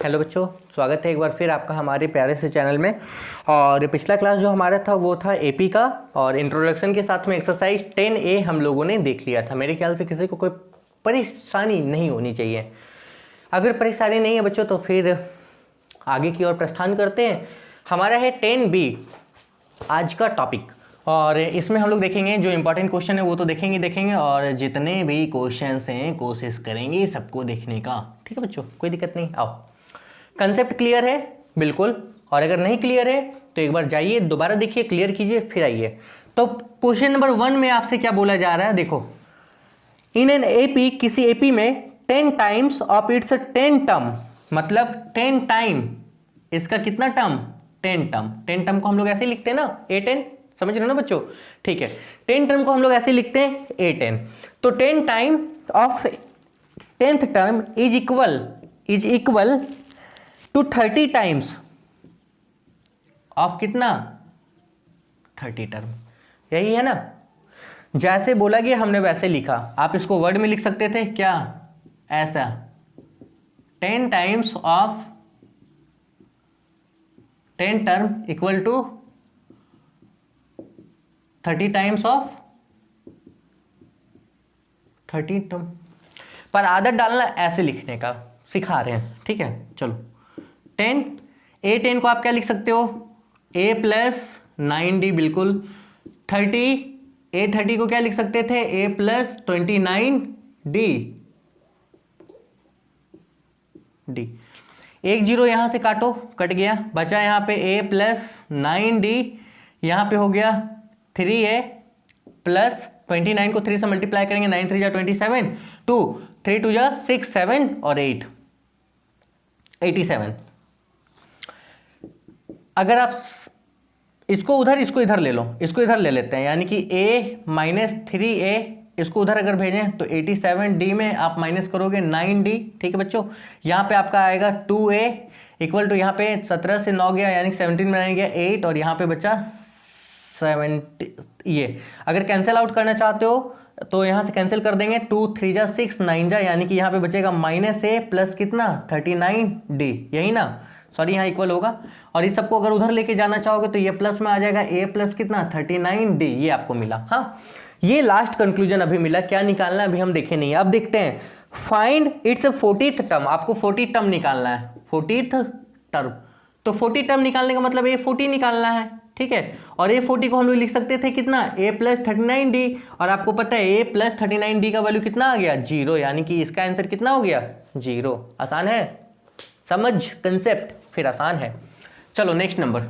Hello बच्चों, स्वागत है एक बार फिर आपका हमारे प्यारे से चैनल में। और पिछला क्लास जो हमारा था वो था एपी का, और इंट्रोडक्शन के साथ में एक्सरसाइज 10A हम लोगों ने देख लिया था। मेरे ख्याल से किसी को कोई परेशानी नहीं होनी चाहिए। अगर परेशानी नहीं है बच्चों तो फिर आगे की ओर प्रस्थान करते हैं। हमारा है 10B आज का टॉपिक, और इसमें हम लोग देखेंगे जो इंपॉर्टेंट क्वेश्चन है वो तो देखेंगे, और जितने भी क्वेश्चंस हैं कोशिश करेंगे सबको देखने का। ठीक है बच्चों, कोई दिक्कत नहीं। आओ, कंसेप्ट क्लियर है बिल्कुल, और अगर नहीं क्लियर है तो एक बार जाइए दोबारा देखिए, क्लियर कीजिए, फिर आइए। तो क्वेश्चन नंबर 1 में आपसे क्या बोला जा रहा है, देखो। इन एन एपी, किसी एपी में 10 टाइम्स ऑफ इट्स 10 टर्म, मतलब 10 टाइम इसका कितना टर्म, 10 टर्म। 10 टर्म को हम लोग ऐसे लिखते हैं ना, A10, समझ रहे हो ना बच्चों। ठीक है, 10 टर्म को हम लोग ऐसे लिखते हैं A10। तो 10 time of 10th term is equal to 30 times of कितना, 30 टर्म। यही है ना, जैसे बोला गया हमने वैसे लिखा। आप इसको वर्ड में लिख सकते थे क्या, ऐसा 10 times of 10 term equal to 30 times of 30 term. पर आदत डालना ऐसे लिखने का सिखा रहे हैं, ठीक है। चलो 10, A10 को आप क्या लिख सकते हो, A प्लस 9D, बिल्कुल। 30, A30 को क्या लिख सकते थे, A प्लस 29D। एक जीरो यहां से काटो, कट गया, बचा यहां पे A प्लस 9D, यहां पे हो गया 3A प्लस 29 को 3 से मल्टीप्लाई करेंगे, 9 3 जा 27, 2 3 2 जा 6 7 और 8 87। अगर आप इसको उधर इसको इधर ले लो, इसको इधर ले लेते हैं, यानी कि A माइनस 3A, इसको उधर अगर भेजें तो 87D में आप माइनस करोगे 9D। ठीक है बच्चों, यहाँ पे आपका आएगा 2A इक्वल टू, यहाँ पे 17 से 9 गया यानी 17 में आने गया 8, और यहाँ पे बचा 70। ये अगर कैंसिल आउट करना चाहते हो तो यहाँ से कैंसिल कर देंगे, 2 3 जा 6 9 जा, यानी कि यहाँ पे बचेगा माइनस A प्लस कितना 39D, यही ना, सॉरी यहाँ इक्वल होगा। और इस सबको अगर उधर लेके जाना चाहोगे तो ये प्लस में आ जाएगा, A प्लस कितना 39D, ये आपको मिला। हाँ, ये लास्ट कंक्लूजन अभी मिला। क्या निकालना है अभी हम देखे नहीं, अब देखते हैं। फाइंड इट्स 40th टर्म, आपको 40 टर्म निकालना है, 40th टर्म। तो 40 टर्म निकालने का मतलब A 40 निकालना है, ठीक है। और A 40 को हम लोग लिख सकते थे कितना, A प्लस 39D, और आपको पता है A प्लस 39D का वैल्यू कितना आ गया, 0, यानी कि इसका आंसर कितना हो गया, 0। आसान है, समझ कंसेप्ट, फिर आसान है। चलो नेक्स्ट नंबर।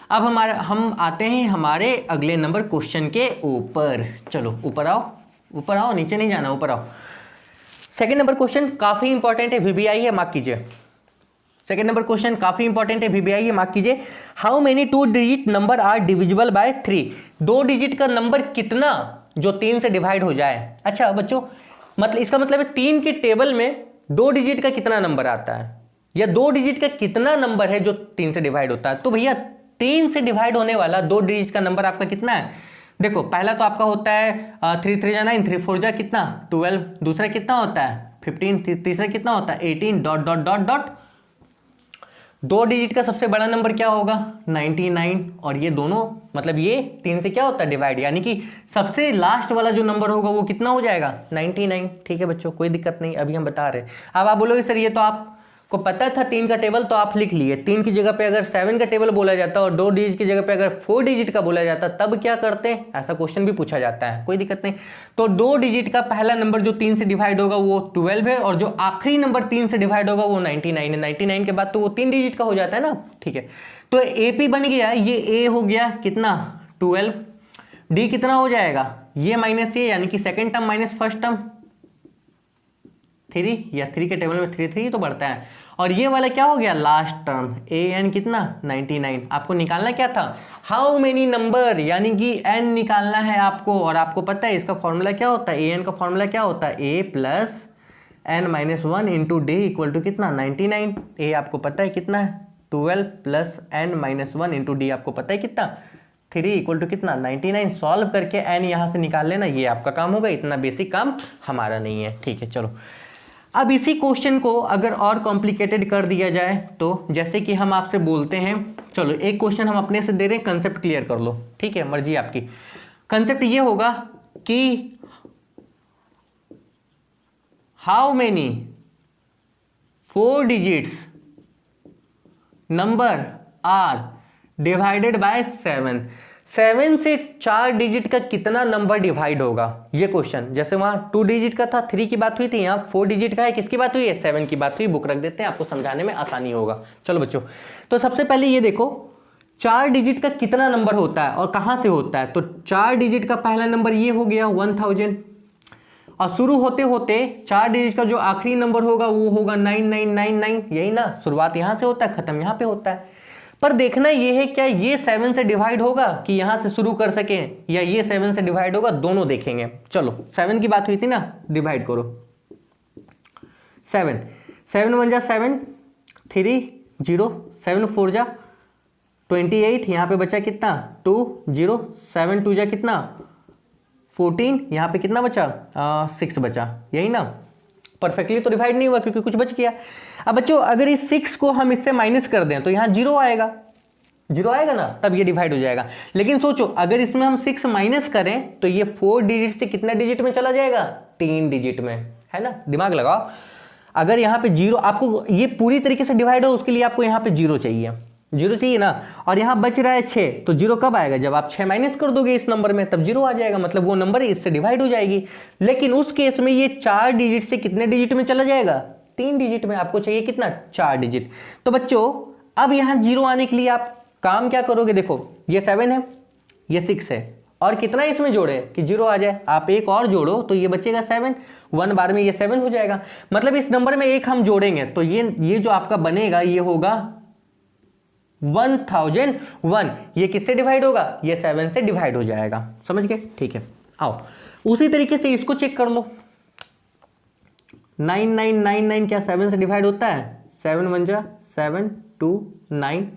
अब हम आते हैं हमारे अगले नंबर क्वेश्चन के ऊपर। चलो ऊपर आओ, ऊपर आओ, नीचे नहीं जाना, ऊपर आओ। सेकेंड नंबर क्वेश्चन काफी इंपॉर्टेंट है, VBI है, मार्क कीजिए। सेकेंड नंबर क्वेश्चन काफी इंपॉर्टेंट है, VBI है, मार्क कीजिए। How many 2 digit number are divisible by 3, 2 digit का नंबर कितना जो 3 से डिवाइड हो जाए। अच्छा बच्चों, मतलब इसका मतलब है 3 के टेबल में 2 डिजिट का कितना नंबर आता है, या 2 डिजिट का कितना नंबर है जो 3 से डिवाइड होता है। तो भैया 3 से डिवाइड होने वाला 2 डिजिट का नंबर आपका कितना है। देखो पहला तो आपका होता है 3 3 जा 9, 3 4 जा कितना 12, दूसरा कितना होता है 15, तीसरा कितना होता है 18 dot dot dot dot. 2 digit का सबसे बड़ा नंबर क्या होगा 99, और ये दोनों मतलब ये 3 से क्या होता है डिवाइड, यानी कि सबसे लास्ट वाला जो नंबर होगा वो कितना हो जाएगा 99। ठीक है बच्चों, कोई दिक्कत नहीं, अभी हम बता रहे हैं। अब आप बोलोगे सर ये तो आपको पता था 3 का टेबल, तो आप लिख लिए। 3 की जगह पे अगर 7 का टेबल बोला जाता और 2 डिजिट की जगह पे अगर 4 डिजिट का बोला जाता तब क्या करते हैं, ऐसा क्वेश्चन भी पूछा जाता है, कोई दिक्कत नहीं। तो 2 डिजिट का पहला नंबर जो 3 से डिवाइड होगा वो 12 है, और जो आखिरी नंबर 3 से डिवाइड होगा वो 99 है। 99 के बाद तो वो 3 डिजिट का हो जाता है ना, ठीक है। तो AP बन गया, ये A हो गया कितना 12, D कितना हो जाएगा ये माइनस ये, यानी कि second term minus first term 3, या 3 के टेबल में 3 3 तो बढ़ता है, और ये वाला क्या हो गया लास्ट टर्म AN कितना 99। आपको निकालना क्या था, हाउ मेनी नंबर, यानी कि N निकालना है आपको। और आपको पता है इसका फॉर्मूला क्या होता है, AN का फॉर्मूला क्या होता है, A plus N minus 1 into D equal to कितना 99। A आपको पता है कितना है 12 plus N minus 1 into D आपको पता है कितना 3 इक्वल टू कितना 99। सॉल्व करके N यहाँ से निकाल लेना, ये आपका काम होगा, इतना बेसिक काम हमारा नहीं है, ठीक है। चलो अब इसी क्वेश्चन को अगर और कॉम्प्लिकेटेड कर दिया जाए तो जैसे कि हम आपसे बोलते हैं, चलो एक क्वेश्चन हम अपने से दे रहे हैं, कंसेप्ट क्लियर कर लो, ठीक है, मर्जी आपकी। कंसेप्ट ये होगा कि how many 4 digits number are divided by 7। 7 से 4 डिजिट का कितना नंबर डिवाइड होगा, ये क्वेश्चन। जैसे वहां 2 डिजिट का था, 3 की बात हुई थी, यहाँ 4 डिजिट का है, किसकी बात हुई है, 7 की बात हुई। बुक रख देते हैं, आपको समझाने में आसानी होगा। चलो बच्चों, तो सबसे पहले ये देखो 4 डिजिट का कितना नंबर होता है और कहां से होता है। तो 4 डिजिट का पहला नंबर ये हो गया 1000, और शुरू होते होते 4 डिजिट का जो आखिरी नंबर होगा वो होगा 9999, यही ना, शुरुआत यहां से होता है, खत्म यहां पे होता है। पर देखना ये है क्या ये 7 से डिवाइड होगा कि यहां से शुरू कर सके, या ये 7 से डिवाइड होगा, दोनों देखेंगे। चलो 7 की बात हुई थी ना, डिवाइड करो 7, 7 1 जा 7, 3 0, 7 4 जा 28, यहाँ पे बचा कितना 2 0, 7 2 जा कितना 14, यहाँ पे कितना बचा 6 बचा, यही ना। परफेक्टली तो डिवाइड नहीं हुआ क्योंकि कुछ बच गया। अब बच्चों अगर इस 6 को हम इससे माइनस कर दें तो यहाँ 0 आएगा, 0 आएगा ना, तब ये डिवाइड हो जाएगा। लेकिन सोचो अगर इसमें हम 6 माइनस करें तो ये 4 डिजिट से कितना डिजिट में चला जाएगा, 3 डिजिट में, है ना। दिमाग लगाओ, अगर यहाँ पे 0, आपको ये पूरी तरीके से डिवाइड हो उसके लिए आपको यहाँ पे 0 चाहिए, 0 चाहिए ना। और यहाँ बच रहा है 6, तो 0 कब आएगा, जब आप 6 माइनस कर दोगे इस नंबर में, तब 0 आ जाएगा, मतलब वो नंबर इससे डिवाइड हो जाएगी। लेकिन उस केस में ये 4 डिजिट से कितने डिजिट में चला जाएगा, 3 डिजिट में। आपको चाहिए कितना, 4 डिजिट। तो बच्चों अब यहाँ 0 आने के लिए आप काम क्या करोगे, देखो ये 7 है, ये 6 है, और कितना इसमें जोड़े कि 0 आ जाए। आप एक और जोड़ो तो ये बचेगा 7, 1 बार में ये 7 हो जाएगा। मतलब इस नंबर में एक हम जोड़ेंगे तो ये जो आपका बनेगा ये होगा 1001। ये किससे डिवाइड होगा, ये 7 से डिवाइड हो जाएगा। समझ गए, ठीक है। आओ उसी तरीके से इसको चेक कर लो, 9999 क्या 7 से डिवाइड होता है, 7 1 जा 7 2 9,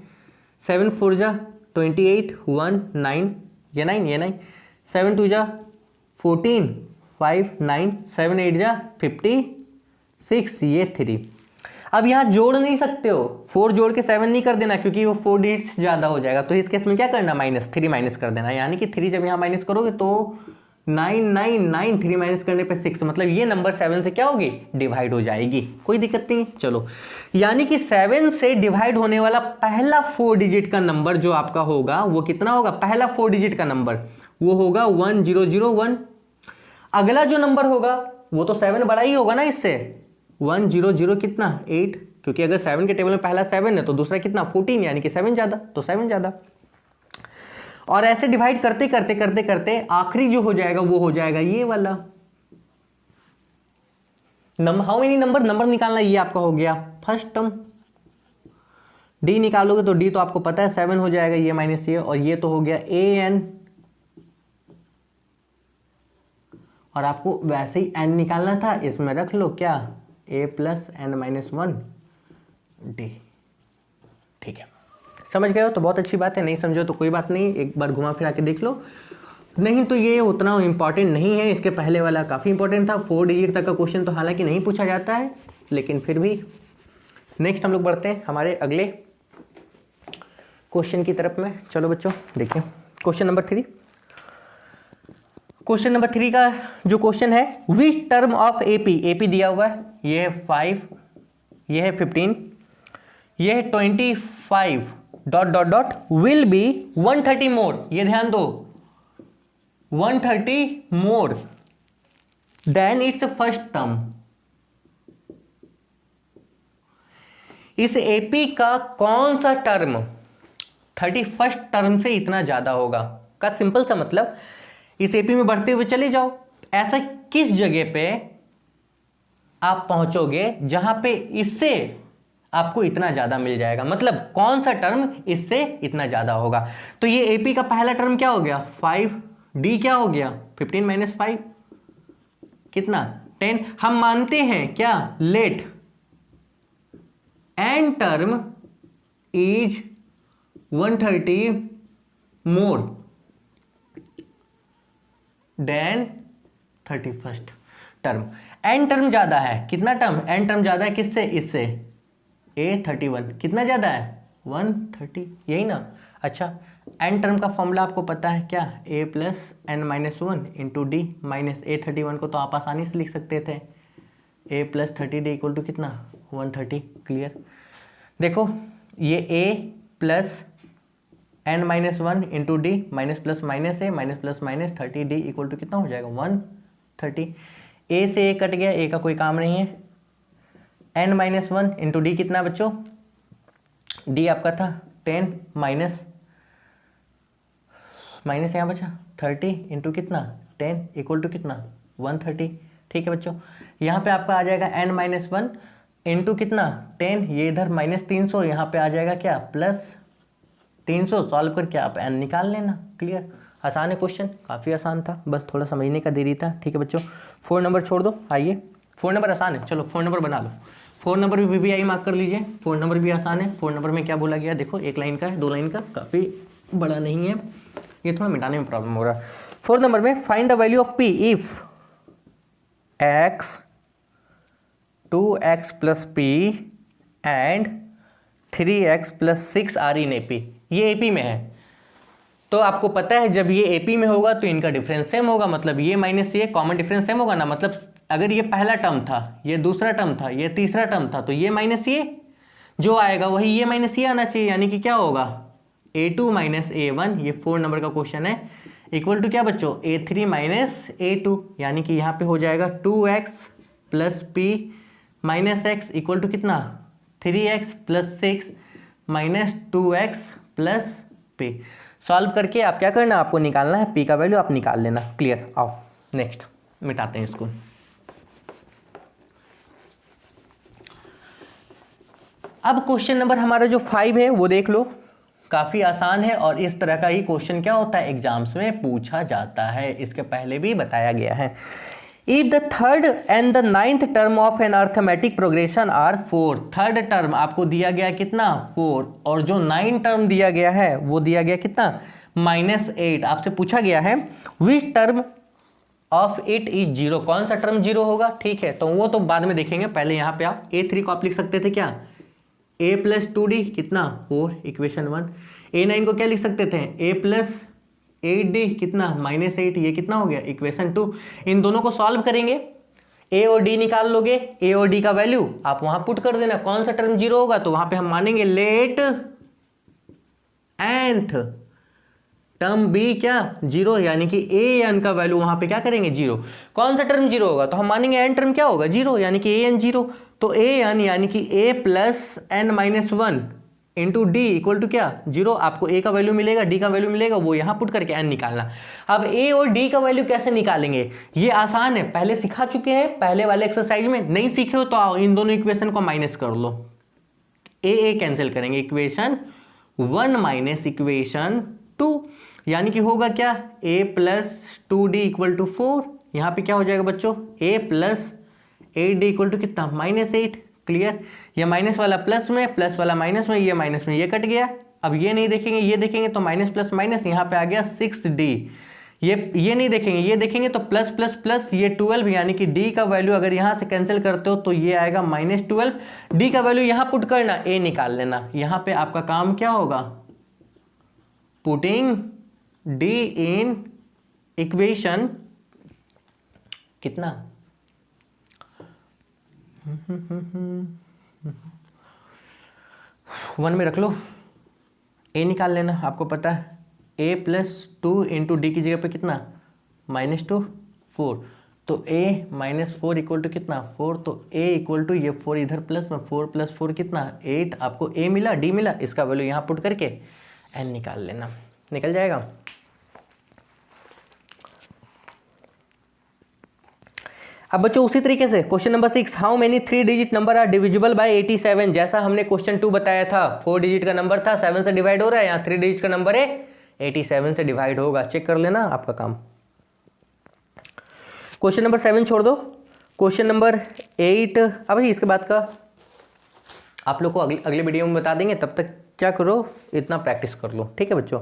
7 4 जा 28 1 9, ये 9 ये 9, 7 2 जा 14 5 9, 7 8 जा 56, ये 3। अब यहाँ जोड़ नहीं सकते हो, 4 जोड़ के 7 नहीं कर देना क्योंकि वो 4 डिजिट्स ज़्यादा हो जाएगा। तो इस केस में क्या करना, -3 माइनस कर देना, यानी कि 3 जब यहाँ माइनस करोगे तो 999, 3 माइनस करने पे 6, मतलब ये नंबर 7 से क्या होगी, डिवाइड हो जाएगी। कोई दिक्कत नहीं। चलो यानी कि 7 से डिवाइड होने वाला पहला 4 डिजिट का नंबर जो आपका होगा वो कितना होगा, पहला 4 डिजिट का नंबर वो होगा 1001। अगला जो नंबर होगा वो तो 7 बड़ा ही होगा ना इससे, 100 कितना 8, क्योंकि अगर 7 के टेबल में पहला 7 है तो दूसरा कितना 14, यानी कि 7 ज़्यादा, तो 7 ज़्यादा। और ऐसे डिवाइड करते करते करते करते आखिरी जो हो जाएगा वो हो जाएगा ये वाला नंबर। हाउ मेनी नंबर निकालना, ये आपका हो गया फर्स्ट टर्म। डी निकालोगे तो डी तो आपको पता है 7 हो जाएगा, ये माइनस ये, और ये तो हो गया an, और आपको वैसे ही n निकालना था, इसमें रख लो क्या a + n - 1 d। ठीक है, समझ गए हो तो बहुत अच्छी बात है, नहीं समझो तो कोई बात नहीं, एक बार घुमा फिरा के देख लो। नहीं तो ये उतना इंपॉर्टेंट नहीं है, इसके पहले वाला काफ़ी इंपॉर्टेंट था। 4 डिजिट तक का क्वेश्चन तो हालांकि नहीं पूछा जाता है, लेकिन फिर भी। नेक्स्ट हम लोग बढ़ते हैं हमारे अगले क्वेश्चन की तरफ में। चलो बच्चों देखिए क्वेश्चन नंबर 3। क्वेश्चन नंबर 3 का जो क्वेश्चन है, विच टर्म ऑफ एपी दिया हुआ है, ये है 5, ये है 15, ये है 25 ... विल बी 130 मोर, ये ध्यान दो 130 more then it's first term. इस एपी का कौन सा टर्म 31st टर्म से इतना ज्यादा होगा का सिंपल सा मतलब, इस एपी में बढ़ते हुए चले जाओ, ऐसा किस जगह पे आप पहुंचोगे जहां पे इससे आपको इतना ज्यादा मिल जाएगा, मतलब कौन सा टर्म इससे इतना ज्यादा होगा। तो ये एपी का पहला टर्म क्या हो गया 5, डी क्या हो गया 15 - 5 कितना 10। हम मानते हैं क्या, let n term is 130 more than 31st। Term, n term ज़्यादा है, कितना टर्म, एन टर्म ज़्यादा है किससे, इससे, A31 कितना ज़्यादा है 130, यही ना। अच्छा एन टर्म का फॉर्मूला आपको पता है क्या, A plus n minus one into d minus A31 को तो आप आसानी से लिख सकते थे A plus 30D equal to कितना 130, क्लियर। देखो ये A plus n minus one into d minus plus minus a minus plus minus 30D equal to कितना हो जाएगा 130। ए से ए कट गया, ए का कोई काम नहीं है। N minus one into D कितना बच्चों, डी आपका था 10 माइनस माइनस यहाँ बचा 30 इंटू कितना 10 इक्वल टू कितना 130, ठीक है बच्चों। यहाँ पे आपका आ जाएगा एन माइनस वन इंटू कितना 10, ये इधर माइनस 300, यहाँ पे आ जाएगा क्या प्लस 300, सॉल्व करके आप एन निकाल लेना, क्लियर। आसान है क्वेश्चन, काफ़ी आसान था, बस थोड़ा समझने का देरी था, ठीक है बच्चों। 4 नंबर छोड़ दो, आइए 4 नंबर आसान है, चलो 4 नंबर बना लो। 4 नंबर भी VBI मार्क कर लीजिए, 4 नंबर भी आसान है। 4 नंबर में क्या बोला गया, देखो 1 लाइन का है, 2 लाइन का, काफ़ी बड़ा नहीं है, ये थोड़ा मिटाने में प्रॉब्लम हो रहा है। 4 नंबर में find the value of P इफ x 2x plus P and 3x plus 6 are in AP। ये AP में है तो आपको पता है जब ये AP में होगा तो इनका डिफरेंस सेम होगा, मतलब ये माइनस ये कॉमन डिफरेंस सेम होगा ना, मतलब अगर ये पहला टर्म था, ये दूसरा टर्म था, ये तीसरा टर्म था, तो ये माइनस ये जो आएगा वही ये माइनस ये आना चाहिए, यानी कि क्या होगा A2 माइनस A1, ये 4 नंबर का क्वेश्चन है, इक्वल टू क्या बच्चों A3 माइनस A2, यानी कि यहाँ पे हो जाएगा 2x plus P minus x equal to कितना 3x plus 6 minus 2x plus P। Solve करके आप क्या करना, आपको निकालना है P का वैल्यू, आप निकाल लेना, क्लियर। आओ नेक्स्ट मिटाते हैं इसको। अब क्वेश्चन नंबर हमारा जो 5 है वो देख लो, काफ़ी आसान है और इस तरह का ही क्वेश्चन क्या होता है एग्जाम्स में पूछा जाता है, इसके पहले भी बताया गया है। If the third and the 9th term of an arithmetic progression are 4, third term आपको दिया गया कितना 4, और जो 9 टर्म दिया गया है वो दिया गया कितना -8। आपसे पूछा गया है which term of it is 0, कौन सा टर्म 0 होगा, ठीक है, तो वो तो बाद में देखेंगे, पहले यहाँ पे आप A3 को आप लिख सकते थे क्या A प्लस 2D कितना 4, इक्वेशन 1। A9 को क्या लिख सकते थे A प्लस 8D कितना -8, ये कितना हो गया इक्वेशन 2। इन दोनों को सॉल्व करेंगे, A और D निकाल लोगे, A और D का वैल्यू आप वहां पुट कर देना, कौन सा टर्म 0 होगा तो वहां पे हम मानेंगे लेट nth टर्म बी क्या 0, यानी कि an का वैल्यू वहां पे क्या करेंगे 0। कौन सा टर्म 0 होगा तो हम मानेंगे n टर्म क्या होगा 0, यानी कि an 0, तो an यानी कि a plus n minus 1 into d equal to क्या 0। आपको a का वैल्यू मिलेगा, d का वैल्यू मिलेगा, वो यहाँ पुट करके n निकालना। अब a और d का वैल्यू कैसे निकालेंगे, ये आसान है, पहले सिखा चुके हैं पहले वाले एक्सरसाइज में, नहीं सीखे हो तो आओ इन दोनों इक्वेशन को माइनस कर लो, a कैंसिल करेंगे, इक्वेशन 1 माइनस इक्वेशन 2, यानी कि होगा क्या a plus 2d equal to 4, यहाँ पे क्या हो जाएगा बच्चों a plus 8d equal to कितना -8, क्लियर। ये माइनस वाला प्लस में, प्लस वाला माइनस में, ये माइनस में ये कट गया। अब ये नहीं देखेंगे, ये देखेंगे तो माइनस प्लस माइनस, यहाँ पे आ गया 6d, ये नहीं देखेंगे, ये देखेंगे तो प्लस प्लस प्लस, ये 12, यानी कि d का वैल्यू अगर यहाँ से कैंसिल करते हो तो ये आएगा -12। d का वैल्यू यहाँ पुट करना, a निकाल लेना, यहाँ पे आपका काम क्या होगा पुटिंग d इन इक्वेशन कितना 1 में रख लो, a निकाल लेना, आपको पता है a प्लस 2 इंटू डी की जगह पे कितना -2 4, तो a माइनस 4 इक्वल टू कितना 4, तो a इक्वल टू ये 4 इधर प्लस में 4 प्लस 4 कितना 8, आपको a मिला d मिला, इसका वैल्यू यहाँ पुट करके n निकाल लेना, निकल जाएगा। अब बच्चों उसी तरीके से question number 6, how many 3 digit number are divisible by 87, जैसा हमने क्वेश्चन 2 बताया था 4 डिजिट का नंबर था 7 से डिवाइड हो रहा है, यहाँ 3 डिजिट का नंबर है 87 से डिवाइड होगा, चेक कर लेना आपका काम। क्वेश्चन नंबर 7 छोड़ दो, क्वेश्चन नंबर 8 अभी इसके बाद का आप लोग को अगले वीडियो में बता देंगे, तब तक क्या करो, इतना प्रैक्टिस कर लो, ठीक है बच्चों,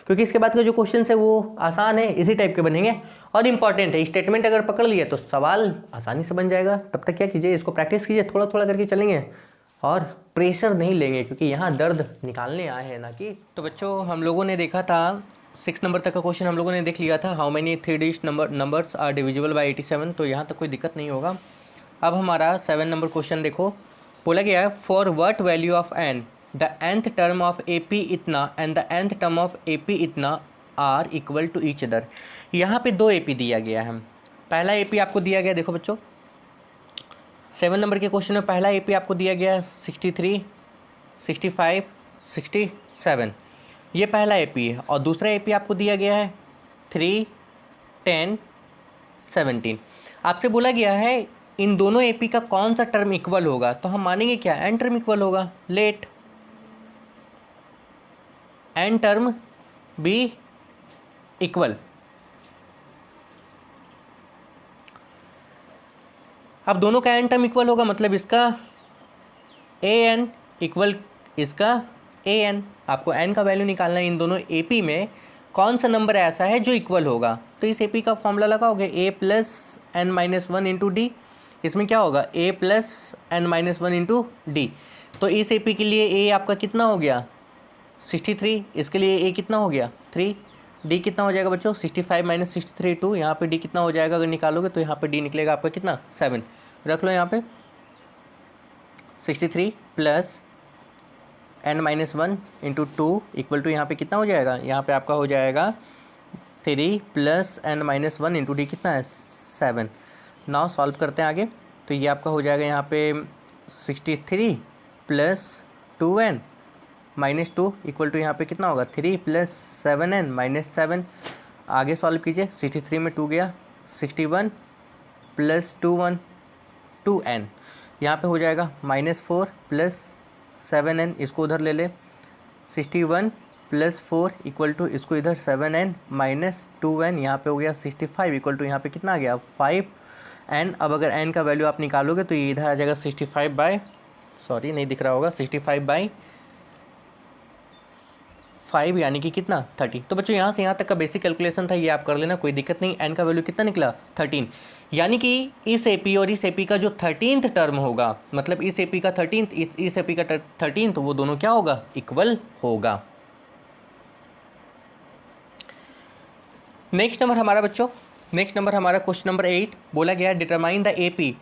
क्योंकि इसके बाद के जो क्वेश्चन है वो आसान है, इसी टाइप के बनेंगे और इंपॉर्टेंट है। स्टेटमेंट अगर पकड़ लिया तो सवाल आसानी से बन जाएगा। तब तक क्या कीजिए, इसको प्रैक्टिस कीजिए, थोड़ा थोड़ा करके चलेंगे और प्रेशर नहीं लेंगे, क्योंकि यहाँ दर्द निकालने आए हैं ना कि। तो बच्चों हम लोगों ने देखा था 6 नंबर तक का क्वेश्चन हम लोगों ने देख लिया था, how many 3 digit numbers are divisible by 87, तो यहाँ तक कोई दिक्कत नहीं होगा। अब हमारा 7 नंबर क्वेश्चन देखो, बोला गया है for what value of n the nth term of A P इतना and the nth term of A P इतना are equal to each other. यहाँ पे 2 ए पी दिया गया है। पहला ए पी आपको दिया गया, देखो बच्चों 7 नंबर के क्वेश्चन में पहला ए पी आपको दिया गया 63, 65, 67, ये पहला ए पी है। और दूसरा ए पी आपको दिया गया है 3, 10, 17। आपसे बोला गया है इन दोनों ए पी का कौन सा टर्म इक्वल होगा, तो हम मानेंगे क्या, एन टर्म इक्वल होगा। Let n term be equal. अब दोनों का एन टर्म इक्वल होगा, मतलब इसका ए एन इक्वल इसका ए एन। आपको एन का वैल्यू निकालना है, इन दोनों ए पी में कौन सा नंबर ऐसा है जो इक्वल होगा। तो इस ए पी का फॉर्मूला लगाओगे A plus n minus 1 into D. इसमें क्या होगा, A plus n minus 1 into D. तो इस ए पी के लिए ए आपका कितना हो गया 63, इसके लिए ए कितना हो गया 3, डी कितना हो जाएगा बच्चों 65 माइनस 63 2, यहाँ पे डी कितना हो जाएगा अगर निकालोगे तो यहाँ पे डी निकलेगा आपका कितना 7। रख लो यहाँ पे 63 plus n minus 1 into 2 equal to यहाँ पे कितना हो जाएगा, यहाँ पे आपका हो जाएगा 3 plus n minus 1 into D कितना है 7। नाउ सॉल्व करते हैं आगे, तो ये आपका हो जाएगा यहाँ पे 63 plus 2n minus 2 equal to यहाँ पे कितना होगा 3 प्लस 7n माइनस 7। आगे सॉल्व कीजिए, 63 में 2 गया, 61 प्लस 2n, यहाँ पे हो जाएगा -4 प्लस 7n, इसको उधर ले ले, 61 प्लस 4 इक्वल टू इसको इधर 7n माइनस 2n, यहाँ पे हो गया 65 इक्वल टू यहाँ पे कितना आ गया 5n। अब अगर n का वैल्यू आप निकालोगे तो ये इधर आ जाएगा 65 बाई, सॉरी नहीं दिख रहा होगा, 65 बाई 5 यानी कि कितना 30। तो बच्चों यहाँ से यहाँ तक का बेसिक कैलकुलेशन था, ये आप कर लेना, कोई दिक्कत नहीं। n का वैल्यू कितना निकला 13, यानी कि इस एपी और इस एपी का जो 13th टर्म होगा, मतलब इस एपी का 13th इस एपी का 13th, वो दोनों क्या होगा इक्वल होगा। नेक्स्ट नंबर हमारा बच्चों, नेक्स्ट नंबर हमारा क्वेश्चन नंबर 8, बोला गया determine the AP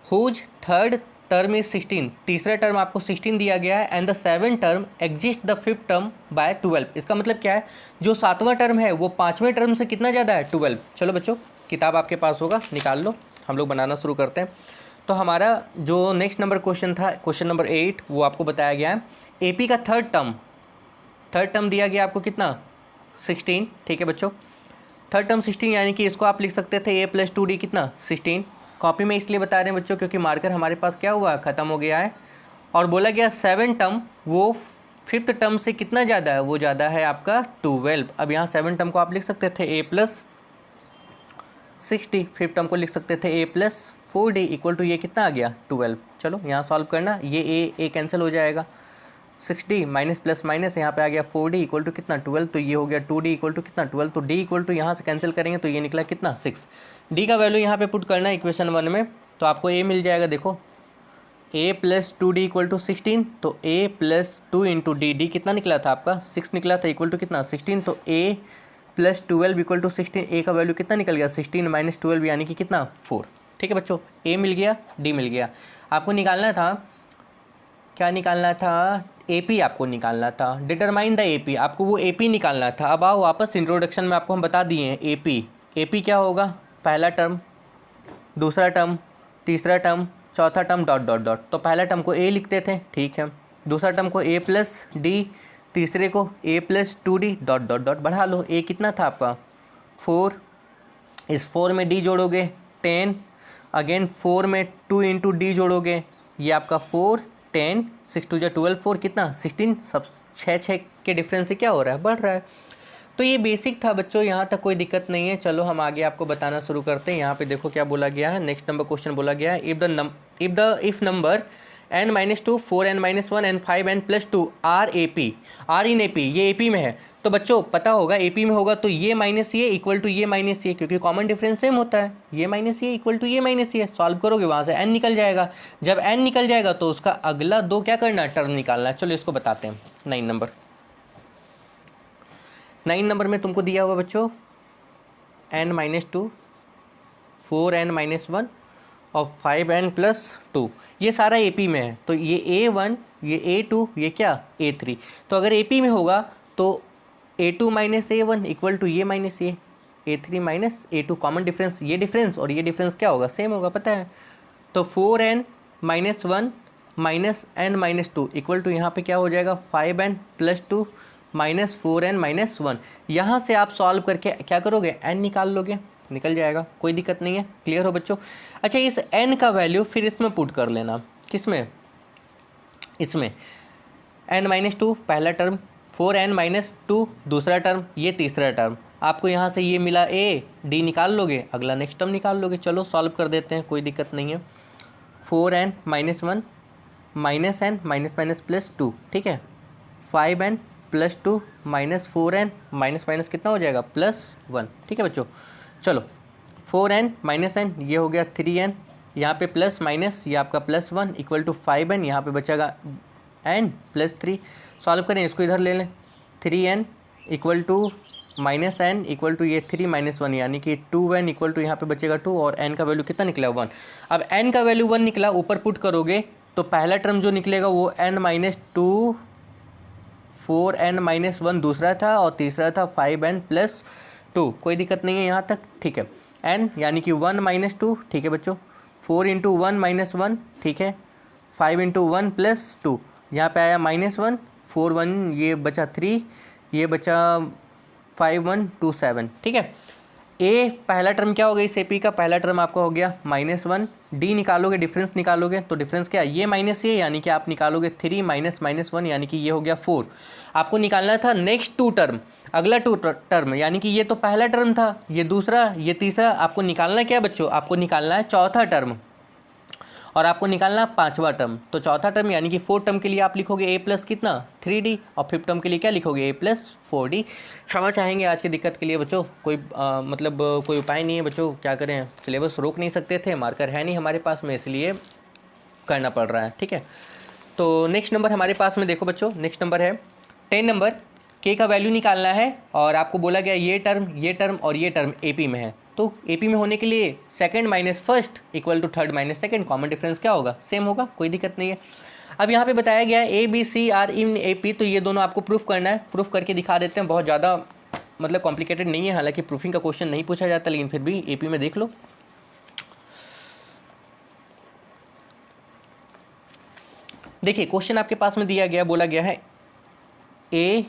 whose third term is 16, तीसरा टर्म आपको 16 दिया गया है, and the 7th term exceeds the 5th term by 12। इसका मतलब क्या है, जो 7वां टर्म है वो 5वें टर्म से कितना ज़्यादा है 12। चलो बच्चों किताब आपके पास होगा, निकाल लो, हम लोग बनाना शुरू करते हैं। तो हमारा जो नेक्स्ट नंबर क्वेश्चन था, क्वेश्चन नंबर 8, वो आपको बताया गया है एपी का थर्ड टर्म दिया गया आपको कितना 16, ठीक है बच्चों, थर्ड टर्म 16, यानी कि इसको आप लिख सकते थे a प्लस 2d कितना 16। कॉपी में इसलिए बता रहे हैं बच्चों क्योंकि मार्कर हमारे पास क्या हुआ ख़त्म हो गया है। और बोला गया 7 टर्म वो 5th टर्म से कितना ज़्यादा है, वो ज़्यादा है आपका 12। अब यहाँ 7 टर्म को आप लिख सकते थे a प्लस 60, 5th टर्म को लिख सकते थे a plus 4d equal to ये कितना आ गया 12। चलो यहाँ सॉल्व करना, ये a कैंसिल हो जाएगा, 60 माइनस प्लस माइनस यहाँ पे आ गया 4d इक्वल टू कितना 12, तो ये हो गया 2d इक्वल टू कितना 12, तो d इक्वल टू यहाँ से कैंसिल करेंगे तो ये निकला कितना 6। d का वैल्यू यहाँ पे पुट करना है इक्वेशन 1 में, तो आपको a मिल जाएगा, देखो a plus 2d equal to 16, तो a प्लस 2 इंटू d कितना निकला था आपका 6 निकला था इक्वल टू कितना 16, तो a plus 12 equal to 16, a का वैल्यू कितना निकल गया 16 माइनस 12 यानी कि कितना 4। ठीक है बच्चों, a मिल गया, d मिल गया। आपको निकालना था, क्या निकालना था, AP आपको निकालना था, डिटरमाइन द AP, आपको वो AP निकालना था। अब आओ वापस इंट्रोडक्शन में आपको हम बता दिए हैं AP क्या होगा, पहला टर्म, दूसरा टर्म, तीसरा टर्म, चौथा टर्म डॉट डॉट डॉट। तो पहला टर्म को A लिखते थे, ठीक है, दूसरा टर्म को A प्लस D, तीसरे को A plus 2D dot dot dot. बढ़ा लो, A कितना था आपका 4, इस 4 में D जोड़ोगे 10, अगेन 4 में 2 इंटू D जोड़ोगे, ये आपका 4 10, 6 2 12, 4 कितना 16, सब 6 के डिफरेंस से क्या हो रहा है बढ़ रहा है। तो ये बेसिक था बच्चों, यहाँ तक कोई दिक्कत नहीं है। चलो हम आगे आपको बताना शुरू करते हैं। यहाँ पे देखो क्या बोला गया है, नेक्स्ट नंबर क्वेश्चन बोला गया है, if number n-2 4n-1 and 5n+2 are A P, are in A P, ये ए पी में है। तो बच्चों पता होगा ए पी में होगा तो ये माइनस ये इक्वल टू ये माइनस ये, क्योंकि कॉमन डिफरेंस सेम होता है, ये माइनस ये इक्वल टू ये माइनस ये। सॉल्व करोगे वहाँ से n निकल जाएगा। जब n निकल जाएगा तो उसका अगला दो क्या करना है, टर्म निकालना है। चलो इसको बताते हैं। 9 नंबर में तुमको दिया होगा बच्चों n-2 4n-1 और 5n+2, ये सारा ए पी में है। तो ये A1, ये A2, ये क्या A3। तो अगर ए पी में होगा तो A2 minus A1 equal to ये माइनस ये, A3 minus A2, common difference ये डिफरेंस और ये डिफरेंस क्या होगा, सेम होगा, पता है। तो 4n-1 minus n-2 equal to यहाँ पे क्या हो जाएगा 5n+2 माइनस 4n-1। यहाँ से आप सॉल्व करके क्या करोगे, n निकाल लोगे, निकल जाएगा, कोई दिक्कत नहीं है। क्लियर हो बच्चों। अच्छा इस n का वैल्यू फिर इसमें पुट कर लेना, किसमें, इसमें n-2 पहला टर्म, 4n-2 दूसरा टर्म, ये तीसरा टर्म। आपको यहाँ से ये मिला a, d निकाल लोगे, अगला नेक्स्ट टर्म निकाल लोगे। चलो सॉल्व कर देते हैं, कोई दिक्कत नहीं है। 4n-1 minus n minus minus plus 2, ठीक है। 5n+2 minus 4n minus minus कितना हो जाएगा +1, ठीक है बच्चों। चलो 4n माइनस n ये हो गया 3n, यहाँ पे प्लस माइनस ये आपका +1 इक्वल टू 5n, यहाँ पे बचेगा n+3। सॉल्व करें, इसको इधर ले लें। 3n equal to minus n equal to ये 3 माइनस 1 यानी कि 2n इक्वल टू यहाँ पे बचेगा 2 और n का वैल्यू कितना निकला 1। अब n का वैल्यू 1 निकला, ऊपर पुट करोगे तो पहला टर्म जो निकलेगा वो n-2 4n-1 दूसरा था और तीसरा था 5n+2, कोई दिक्कत नहीं है यहाँ तक, ठीक है। n यानी कि 1-2, ठीक है बच्चों। 4 × 1-1, ठीक है। 5 × 1+2, यहाँ पे आया -1, 4 1 ये बचा 3, ये बचा 5 1 2 7, ठीक है। a पहला टर्म क्या हो गया, इस ए पी का पहला टर्म आपका हो गया -1। d निकालोगे, डिफरेंस निकालोगे तो डिफरेंस क्या, ये माइनस ये यानी कि आप निकालोगे 3 माइनस -1 यानी कि ये हो गया 4। आपको निकालना था नेक्स्ट 2 टर्म, अगला 2 टर्म, यानी कि ये तो पहला टर्म था, ये दूसरा, ये तीसरा। आपको निकालना क्या बच्चों, आपको निकालना है चौथा टर्म और आपको निकालना पांचवा टर्म। तो चौथा टर्म यानी कि 4 टर्म के लिए आप लिखोगे a प्लस कितना 3d और 5th टर्म के लिए क्या लिखोगे a प्लस 4d। क्षमा चाहेंगे आज की दिक्कत के लिए बच्चों, कोई मतलब कोई उपाय नहीं है बच्चों, क्या करें, सिलेबस रोक नहीं सकते थे, मार्कर है नहीं हमारे पास में, इसलिए करना पड़ रहा है, ठीक है। तो नेक्स्ट नंबर हमारे पास में देखो बच्चों, नेक्स्ट नंबर है 10 नंबर। k का वैल्यू निकालना है और आपको बोला गया ये टर्म और ये टर्म ए पी में है। तो ए पी में होने के लिए second minus first equal to third minus second, common difference क्या होगा, सेम होगा, कोई दिक्कत नहीं है। अब यहाँ पे बताया गया है A B C are in A P, तो ये दोनों आपको प्रूफ करना है। प्रूफ करके दिखा देते हैं, बहुत ज़्यादा मतलब कॉम्प्लिकेटेड नहीं है, हालांकि प्रूफिंग का क्वेश्चन नहीं पूछा जाता, लेकिन फिर भी ए पी में देख लो। देखिए क्वेश्चन आपके पास में दिया गया, बोला गया है A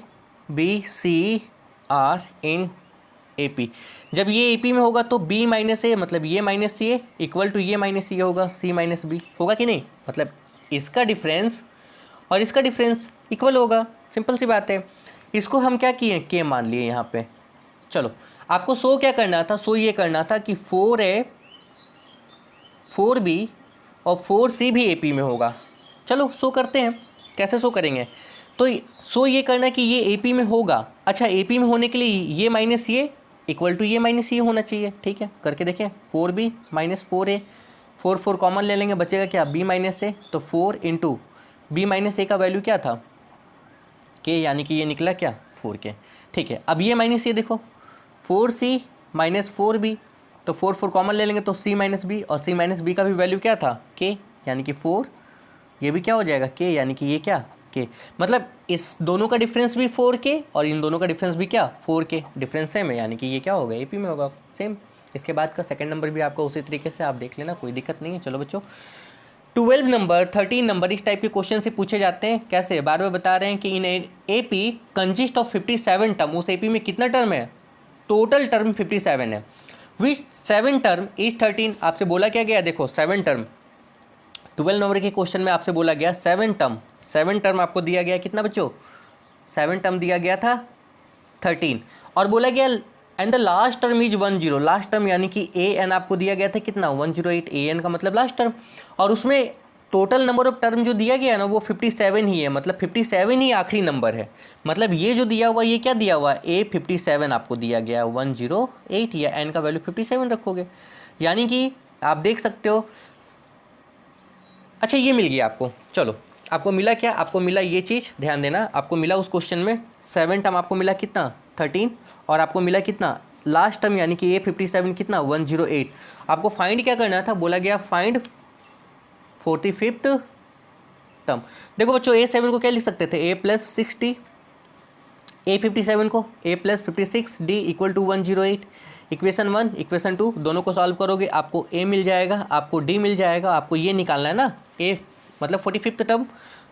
B C are in A P. जब ये ए पी में होगा तो b माइनस ए मतलब ये माइनस सी इक्वल टू ये माइनस सी होगा, c माइनस बी होगा कि नहीं, मतलब इसका डिफरेंस और इसका डिफरेंस इक्वल होगा, सिंपल सी बात है। इसको हम क्या किए, k मान लिए यहाँ पे। चलो आपको शो क्या करना था, शो ये करना था कि 4a 4b और 4c भी ए पी में होगा। चलो शो करते हैं, कैसे शो करेंगे, तो शो ये करना कि ये ए पी में होगा। अच्छा ए पी में होने के लिए ये माइनस ये इक्वल टू ये माइनस ये होना चाहिए, ठीक है, करके देखें। 4b माइनस 4a, 4 4 कॉमन ले लेंगे, बचेगा क्या b माइनस ए, तो 4 इंटू b माइनस ए का वैल्यू क्या था k, यानी कि ये निकला क्या 4k, ठीक है। अब ये माइनस ये देखो 4c माइनस 4b, तो 4 4 कॉमन ले लेंगे तो c माइनस बी, और c माइनस बी का भी वैल्यू क्या था k, यानी कि 4, ये भी क्या हो जाएगा k, यानी कि ये क्या k, मतलब इस दोनों का डिफरेंस भी 4k और इन दोनों का डिफरेंस भी क्या 4k, डिफरेंस सेम है, यानी कि ये क्या होगा एपी में होगा सेम। इसके बाद का सेकंड नंबर भी आपको उसी तरीके से आप देख लेना, कोई दिक्कत नहीं है। चलो बच्चों 12 नंबर 13 नंबर इस टाइप के क्वेश्चन से पूछे जाते हैं। कैसे, बार बार बता रहे हैं कि इन A P consist of 57 term, उस ए पी में कितना टर्म है, टोटल टर्म 57 है, विच 7 टर्म इज 13। आपसे बोला क्या गया, देखो 7 टर्म 12 नंबर के क्वेश्चन में आपसे बोला गया 7 टर्म आपको दिया गया कितना बच्चों, 7 टर्म दिया गया था 13, और बोला गया and the last term is 10, last term यानी कि ए एन आपको दिया गया था कितना 108, ए एन का मतलब लास्ट टर्म, और उसमें टोटल नंबर ऑफ टर्म जो दिया गया है ना वो 57 ही है, मतलब 57 ही आखिरी नंबर है। मतलब ये जो दिया हुआ ये क्या दिया हुआ है, A57 आपको दिया गया 108, या n का वैल्यू 57 रखोगे, यानी कि आप देख सकते हो। अच्छा ये मिल गया आपको, चलो आपको मिला क्या, आपको मिला ये चीज़, ध्यान देना, आपको मिला उस क्वेश्चन में 7 टर्म आपको मिला कितना 13, और आपको मिला कितना लास्ट टर्म यानी कि A57 कितना 108। आपको फाइंड क्या करना था, बोला गया फाइंड 45th टर्म। देखो बच्चों A7 को क्या लिख सकते थे, A+60, A57 को A+56, D equal to 108। Equation 1 equation 2 दोनों को सॉल्व करोगे आपको A मिल जाएगा, आपको D मिल जाएगा, आपको ये निकालना है ना A मतलब 45th टर्म,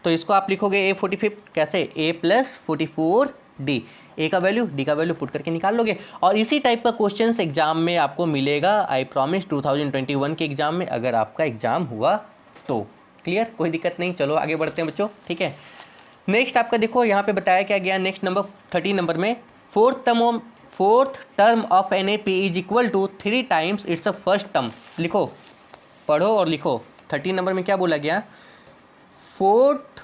तो इसको आप लिखोगे A45 कैसे, A+44D, A का वैल्यू D का वैल्यू पुट करके निकाल लोगे। और इसी टाइप का क्वेश्चंस एग्जाम में आपको मिलेगा, आई प्रॉमिस 2021 के एग्जाम में, अगर आपका एग्जाम हुआ तो। क्लियर, कोई दिक्कत नहीं। चलो आगे बढ़ते हैं बच्चों, ठीक है। नेक्स्ट आपका देखो यहाँ पे बताया क्या गया, नेक्स्ट नंबर 30 नंबर में, fourth term of an A P is equal to 3 times its a first term. लिखो, पढ़ो और लिखो। 30 नंबर में क्या बोला गया, fourth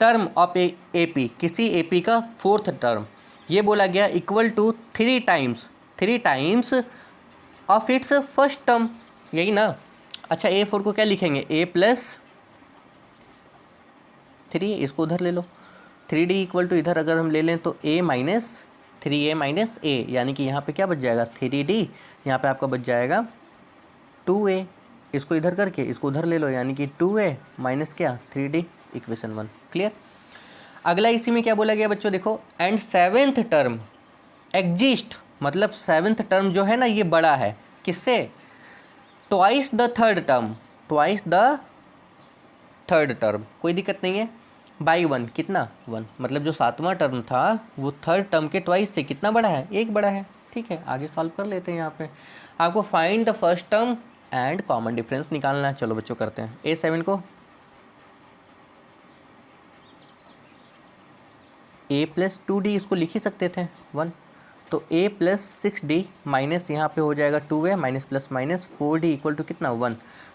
term of A P, किसी ए पी का फोर्थ टर्म, ये बोला गया equal to 3 times of its first term, यही ना। अच्छा A4 को क्या लिखेंगे, A+3, इसको उधर ले लो, 3D इक्वल टू इधर अगर हम ले लें तो A minus 3A minus A, यानी कि यहाँ पे क्या बच जाएगा 3D, यहाँ पे आपका बच जाएगा 2A, इसको इधर करके इसको उधर ले लो, यानी कि 2A माइनस क्या 3D, इक्वेशन 1। क्लियर। अगला इसी में क्या बोला गया बच्चों, देखो, एंड 7th टर्म एग्जिस्ट, मतलब 7th टर्म जो है ना ये बड़ा है किससे, ट्वाइस द थर्ड टर्म, कोई दिक्कत नहीं है, बाई 1, कितना 1, मतलब जो 7वां टर्म था वो थर्ड टर्म के ट्वाइस से कितना बड़ा है, 1 बड़ा है। ठीक है, आगे सॉल्व कर लेते हैं। यहाँ पे आपको find the first term and common difference निकालना है। चलो बच्चों करते हैं। A7 को A+2D इसको लिख ही सकते थे 1, तो A+6D माइनस यहाँ पे हो जाएगा 2A minus plus minus 4D equal to कितना 1।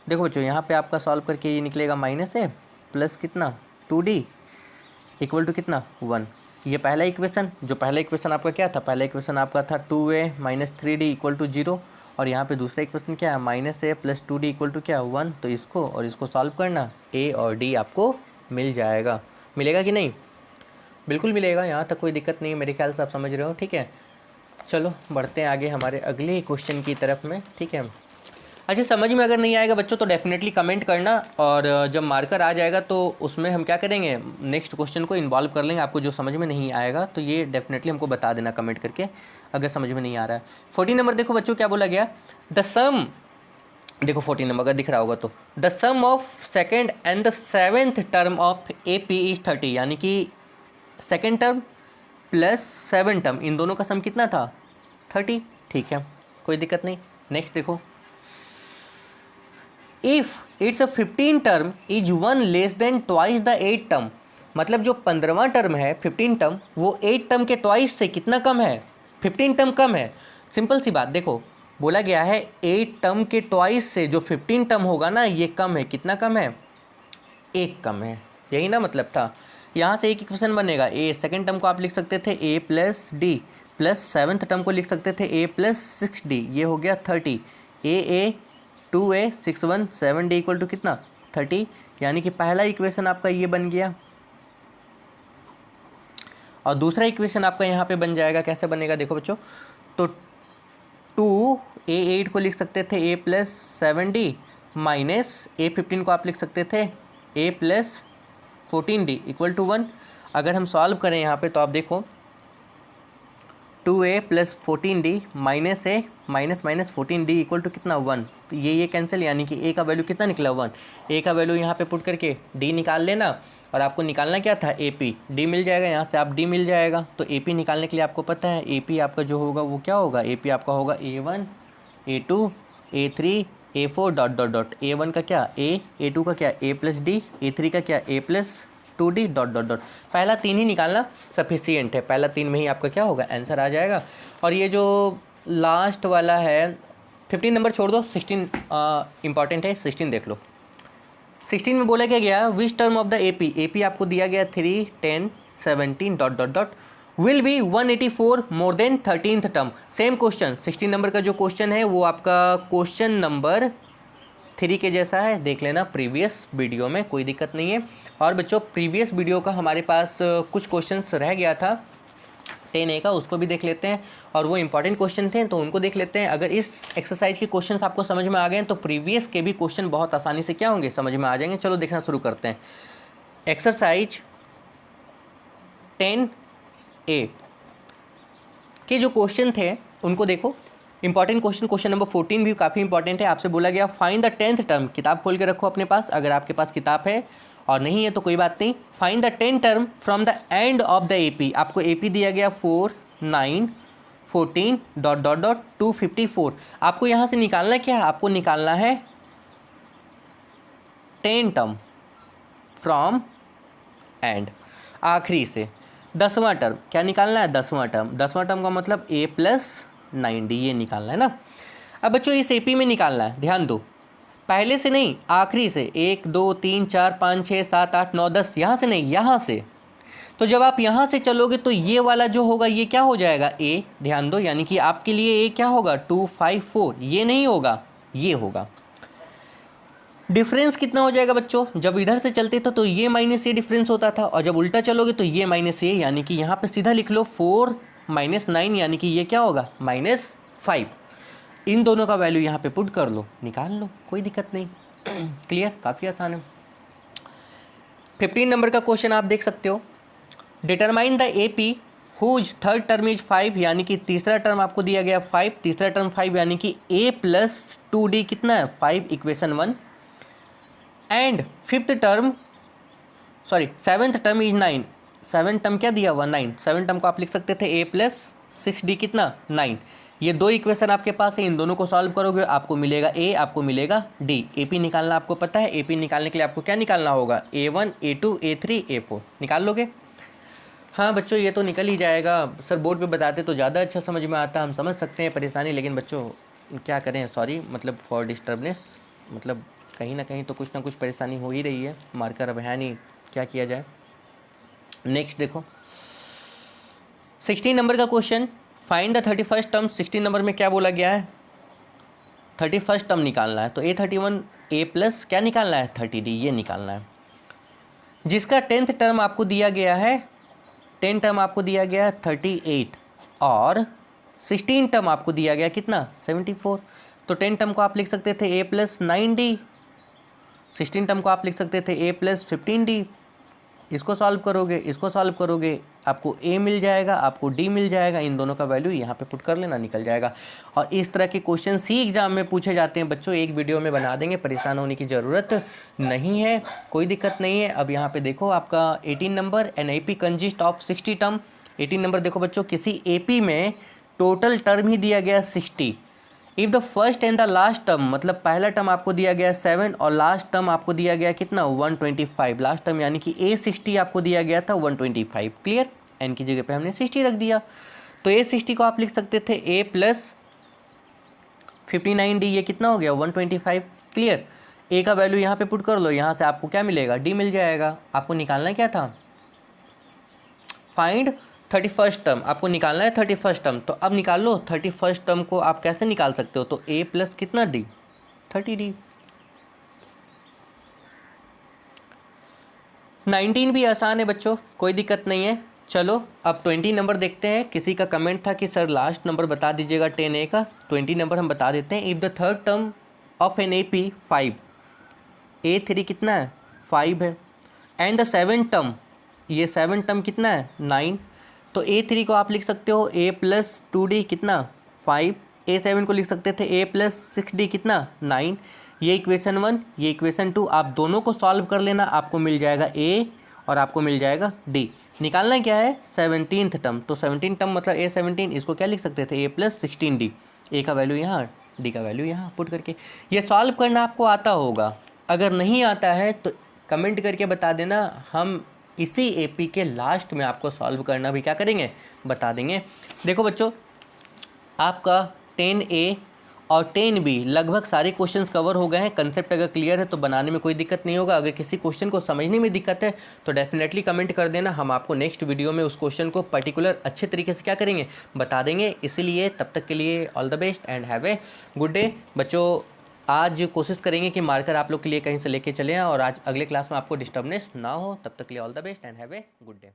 देखो बच्चों यहाँ पे आपका सॉल्व करके ये निकलेगा माइनस A प्लस कितना 2D इक्वल टू कितना 1। ये पहला इक्वेशन, जो पहला इक्वेशन आपका क्या था, पहला इक्वेशन आपका था 2A minus 3D equal to 0, और यहाँ पे दूसरा इक्वेशन क्या है, minus A plus 2D equal to क्या 1। तो इसको और इसको सॉल्व करना, A और D आपको मिल जाएगा। मिलेगा कि नहीं, बिल्कुल मिलेगा, यहाँ तक कोई दिक्कत नहीं है, मेरे ख्याल से आप समझ रहे हो। ठीक है, चलो बढ़ते हैं आगे हमारे अगले क्वेश्चन की तरफ में। ठीक है, अच्छा समझ में अगर नहीं आएगा बच्चों तो डेफिनेटली कमेंट करना, और जब मार्कर आ जाएगा तो उसमें हम क्या करेंगे, नेक्स्ट क्वेश्चन को इन्वॉल्व कर लेंगे। आपको जो समझ में नहीं आएगा तो ये डेफिनेटली हमको बता देना कमेंट करके अगर समझ में नहीं आ रहा है। 14 नंबर देखो बच्चों क्या बोला गया, द सम, देखो 14 नंबर अगर दिख रहा होगा तो, the sum of second and the 7th term of A P is 30, यानी कि सेकेंड टर्म प्लस 7 टर्म, इन दोनों का सम कितना था 30। ठीक है, कोई दिक्कत नहीं। नेक्स्ट देखो, if it's a 15 term is 1 less than twice the 8 term, मतलब जो 15वां टर्म है 15 टर्म वो 8 टर्म के ट्वाइस से कितना कम है, 15 टर्म कम है। सिंपल सी बात, देखो बोला गया है 8 टर्म के ट्वाइस से जो 15 टर्म होगा ना ये कम है, कितना कम है, 1 कम है, यही ना मतलब था। यहाँ से एक इक्वेशन बनेगा, ए सेकेंड टर्म को आप लिख सकते थे A plus D, plus 7th term को लिख सकते थे A+6D, ये हो गया 30, A 2A 6 1 7D equal to कितना 30, यानी कि पहला इक्वेशन आपका ये बन गया, और दूसरा इक्वेशन आपका यहाँ पे बन जाएगा, कैसे बनेगा देखो बच्चों, तो 2A8 को लिख सकते थे A+7D माइनस A15 को आप लिख सकते थे A+14D इक्वल टू 1। अगर हम सॉल्व करें यहाँ पे तो आप देखो 2A plus 14D minus A minus minus 14D equal to कितना 1, तो ये कैंसिल, यानी कि A का वैल्यू कितना निकला 1। A का वैल्यू यहाँ पे पुट करके D निकाल लेना, और आपको निकालना क्या था AP, D मिल जाएगा, यहाँ से आप D मिल जाएगा। तो AP निकालने के लिए आपको पता है AP आपका जो होगा वो क्या होगा, AP आपका होगा A1 A2 A3 A4 dot dot dot, A1 का क्या A, A2 का क्या A+D, A3 का क्या A+2D डॉट डॉट डॉट। पहला 3 ही निकालना सफिशिएंट है, पहला 3 में ही आपका क्या होगा आंसर आ जाएगा। और ये जो लास्ट वाला है 15 नंबर छोड़ दो, 16 इंपॉर्टेंट है, 16 देख लो। 16 में बोला क्या गया, which term of the AP, AP आपको दिया गया 3, 10, 17 dot dot dot will be 184 more than 13th term. Same question 16 number का जो क्वेश्चन है वो आपका क्वेश्चन नंबर 3 के जैसा है, देख लेना प्रीवियस वीडियो में, कोई दिक्कत नहीं है। और बच्चों प्रीवियस वीडियो का हमारे पास कुछ क्वेश्चंस रह गया था 10A का, उसको भी देख लेते हैं, और वो इंपॉर्टेंट क्वेश्चन थे तो उनको देख लेते हैं। अगर इस एक्सरसाइज के क्वेश्चंस आपको समझ में आ गए हैं तो प्रीवियस के भी क्वेश्चन बहुत आसानी से क्या होंगे, समझ में आ जाएंगे। चलो देखना शुरू करते हैं। एक्सरसाइज 10A के जो क्वेश्चन थे उनको देखो, इंपॉर्टेंट क्वेश्चन, क्वेश्चन नंबर 14 भी काफ़ी इंपॉर्टेंट है। आपसे बोला गया फाइंड द 10th टर्म, किताब खोल के रखो अपने पास, अगर आपके पास किताब है और नहीं है तो कोई बात नहीं। Find the 10th term from the end of the AP, आपको एपी दिया गया 4, 9, 14 डॉट डॉट डॉट 254। आपको यहाँ से निकालना क्या है, आपको निकालना है 10 टर्म फ्रॉम एंड, आखिरी से 10वां टर्म। क्या निकालना है, 10वां टर्म। 10वां टर्म का मतलब a + 9d, ये निकालना है ना। अब बच्चों इस एपी में निकालना है, ध्यान दो, पहले से नहीं आखिरी से, 1, 2, 3, 4, 5, 6, 7, 8, 9, 10, यहाँ से नहीं, यहाँ से। तो जब आप यहाँ से चलोगे तो ये वाला जो होगा ये क्या हो जाएगा, a, ध्यान दो, यानी कि आपके लिए a क्या होगा 254, ये नहीं होगा, ये होगा। डिफरेंस कितना हो जाएगा बच्चों, जब इधर से चलते थे तो ये माइनस ये डिफरेंस होता था, और जब उल्टा चलोगे तो ये माइनस ये, यानी कि यहाँ पे सीधा लिख लो 4 - 9, यानी कि ये क्या होगा -5। इन दोनों का वैल्यू यहाँ पे पुट कर लो, निकाल लो, कोई दिक्कत नहीं। क्लियर, काफ़ी आसान है। 15 नंबर का क्वेश्चन आप देख सकते हो, determine the AP whose third term is 5, यानी कि तीसरा टर्म आपको दिया गया 5, तीसरा टर्म 5, यानी कि a + 2d कितना है 5, equation 1, and fifth term, sorry 7th term is 9, 7 term क्या दिया हुआ 9, 7 टर्म को आप लिख सकते थे a + 6d कितना 9। ये दो इक्वेशन आपके पास है, इन दोनों को सॉल्व करोगे आपको मिलेगा a, आपको मिलेगा d। एपी निकालना आपको पता है, एपी निकालने के लिए आपको क्या निकालना होगा, a1, a2, a3, a4 निकाल लोगे। हाँ बच्चों ये तो निकल ही जाएगा, सर बोर्ड पे बताते तो ज़्यादा अच्छा समझ में आता, हम समझ सकते हैं परेशानी, लेकिन बच्चों क्या करें, सॉरी मतलब फॉर डिस्टर्बनेस, मतलब कहीं ना कहीं तो कुछ ना कुछ परेशानी हो ही रही है, मार्कर अब है नहीं, क्या किया जाए। नेक्स्ट देखो 16 नंबर का question, find the 31st term. 16 number में क्या बोला गया है, 31st टर्म निकालना है, तो a31 a + क्या निकालना है 30d, ये निकालना है। जिसका 10th टर्म आपको दिया गया है, 10 टर्म आपको दिया गया है 38, और 16 टर्म आपको दिया गया कितना 74। तो 10 टर्म को आप लिख सकते थे a + 9d, 16 टर्म को आप लिख सकते थे a + 15d। इसको सॉल्व करोगे, इसको सॉल्व करोगे, आपको a मिल जाएगा, आपको d मिल जाएगा, इन दोनों का वैल्यू यहाँ पे पुट कर लेना, निकल जाएगा। और इस तरह के क्वेश्चन ही एग्जाम में पूछे जाते हैं बच्चों, एक वीडियो में बना देंगे, परेशान होने की ज़रूरत नहीं है, कोई दिक्कत नहीं है। अब यहाँ पे देखो आपका 18 number, an A P consist of 60 term. 18 number देखो बच्चों, किसी AP में टोटल टर्म ही दिया गया 60। If the first and the last term, मतलब पहला टर्म आपको दिया गया 7 और लास्ट टर्म आपको दिया गया कितना 125, लास्ट टर्म यानी कि a60 आपको दिया गया था 125। क्लियर, n की जगह पे हमने 60 रख दिया, तो a60 को आप लिख सकते थे a + 59d, ये कितना हो गया 125। क्लियर, a का वैल्यू यहाँ पे पुट कर लो, यहाँ से आपको क्या मिलेगा d मिल जाएगा। आपको निकालना क्या था, फाइंड 31st टर्म, आपको निकालना है 31st टर्म, तो अब निकाल लो 31st टर्म को आप कैसे निकाल सकते हो, तो a + कितना d 30d। 19 भी आसान है बच्चों, कोई दिक्कत नहीं है। चलो अब 20 नंबर देखते हैं। किसी का कमेंट था कि सर लास्ट नंबर बता दीजिएगा 10A का, 20 नंबर हम बता देते हैं। If the third term of an AP 5, a3 कितना है 5 है, एंड द 7th टर्म, ये 7 टर्म कितना है 9, तो a3 को आप लिख सकते हो a + 2d कितना 5, a7 को लिख सकते थे a + 6d कितना 9। ये इक्वेशन 1, ये इक्वेशन 2, आप दोनों को सॉल्व कर लेना, आपको मिल जाएगा a और आपको मिल जाएगा d। निकालना क्या है 17th टर्म, तो 17 टर्म मतलब a17, इसको क्या लिख सकते थे a + 16d, a का वैल्यू यहाँ d का वैल्यू यहाँ पुट करके। ये सॉल्व करना आपको आता होगा, अगर नहीं आता है तो कमेंट करके बता देना, हम इसी AP के लास्ट में आपको सॉल्व करना भी क्या करेंगे बता देंगे। देखो बच्चों, आपका 10A और 10B लगभग सारे क्वेश्चंस कवर हो गए हैं। कंसेप्ट अगर क्लियर है तो बनाने में कोई दिक्कत नहीं होगा। अगर किसी क्वेश्चन को समझने में दिक्कत है तो डेफिनेटली कमेंट कर देना, हम आपको नेक्स्ट वीडियो में उस क्वेश्चन को पर्टिकुलर अच्छे तरीके से क्या करेंगे, बता देंगे। इसीलिए तब तक के लिए all the best and have a good day. बच्चों आज कोशिश करेंगे कि मार्कर आप लोग के लिए कहीं से लेके चले और आज अगले क्लास में आपको डिस्टर्बनेस ना हो। तब तक के लिए all the best and have a good day.